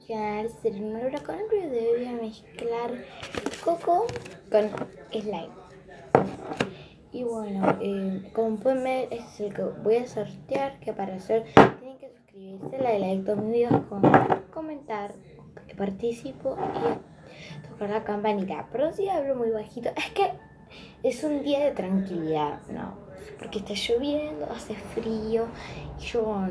mezclar ceremonia con el video. Voy a mezclar coco con slime. Y bueno, como pueden ver, este es el que voy a sortear. Que para hacer tienen que suscribirse, darle like a todos mis videos, comentar, participo y tocar la campanita. Pero si hablo muy bajito, es que es un día de tranquilidad, ¿no? Porque está lloviendo, hace frío. Y yo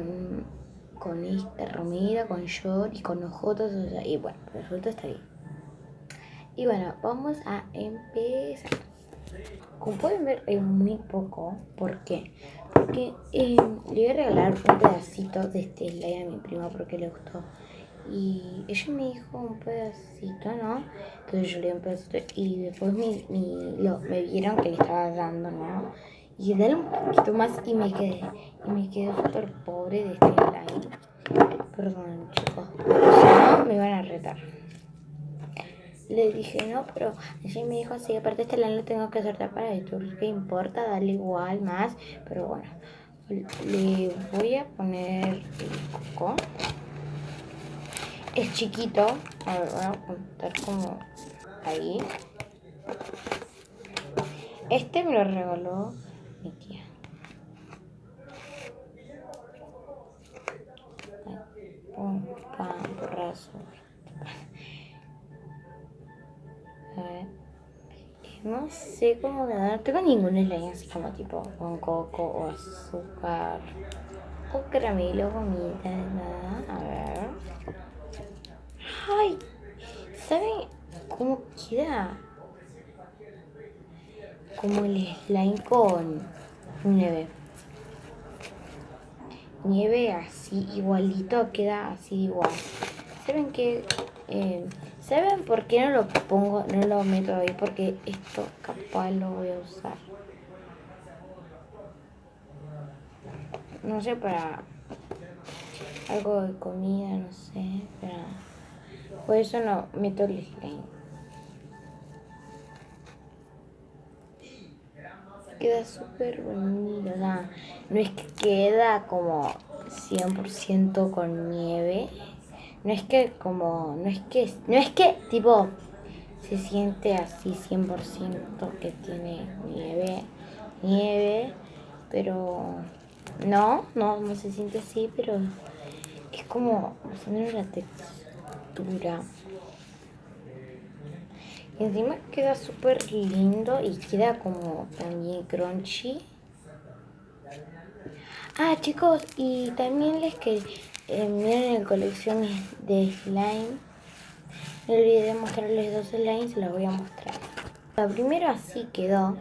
con esta remera, con short y con ojotas, o sea, y bueno, por suerte está bien. Y bueno, vamos a empezar. Como pueden ver, es muy poco. ¿Por qué? Porque le voy a regalar un pedacito de este slime a mi prima porque le gustó. Y ella me dijo un pedacito, ¿no? Entonces yo le di un pedacito y después me vieron que le estaba dando, ¿no? Y dale un poquito más y me quedé súper pobre de este slime. Perdón, chicos, pero si no me van a retar. Le dije, no, pero ella me dijo, sí, aparte este slime lo tengo que hacer para esto. ¿Qué importa? Dale igual, más. Pero bueno, le voy a poner el coco. Es chiquito. A ver, voy a apuntar como ahí. Este me lo regaló mi tía. Pum, pam, porrazo. A ver. No sé cómo quedar. No tengo ningún slime así como tipo con coco o azúcar o caramelo, gomita, nada. A ver. Ay, ¿saben cómo queda? Como el slime con nieve. Nieve así igualito, queda así igual. ¿Saben qué? ¿Saben por qué no lo pongo, no lo meto ahí? Porque esto capaz lo voy a usar. No sé, para algo de comida, no sé. Por eso no meto el slime. Queda súper bonito, o sea, no es que queda como 100% con nieve, no es que tipo se siente así 100% que tiene nieve, pero no se siente así, pero es como, más o menos la textura. Y encima queda súper lindo y queda como también crunchy. Ah, chicos, y también les que miren en colecciones de slime. No olvidé de mostrarles dos slimes, se los voy a mostrar. La primera así quedó.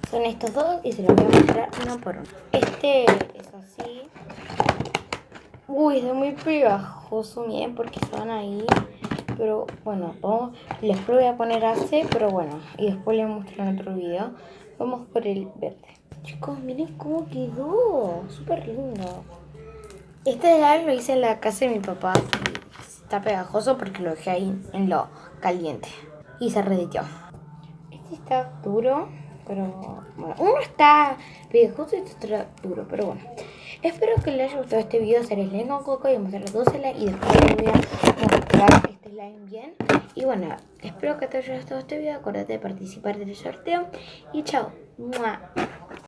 Son estos dos y se los voy a mostrar uno por uno. Este es así. Uy, es muy pegajoso, miren, porque estaban ahí. Pero bueno, les voy a poner así, pero bueno, y después les muestro en otro video. Vamos por el verde. Chicos, miren cómo quedó, súper lindo. Este slime lo hice en la casa de mi papá. Está pegajoso porque lo dejé ahí en lo caliente y se derritió. Este está duro, pero bueno, uno está pegajoso y otro está duro, pero bueno. Espero que les haya gustado este video, hacer slime con coco y mostrar los dos slimes y después les voy a mostrar este slime bien. Y bueno, espero que te haya gustado este video, acuérdate de participar del sorteo y chao. ¡Mua!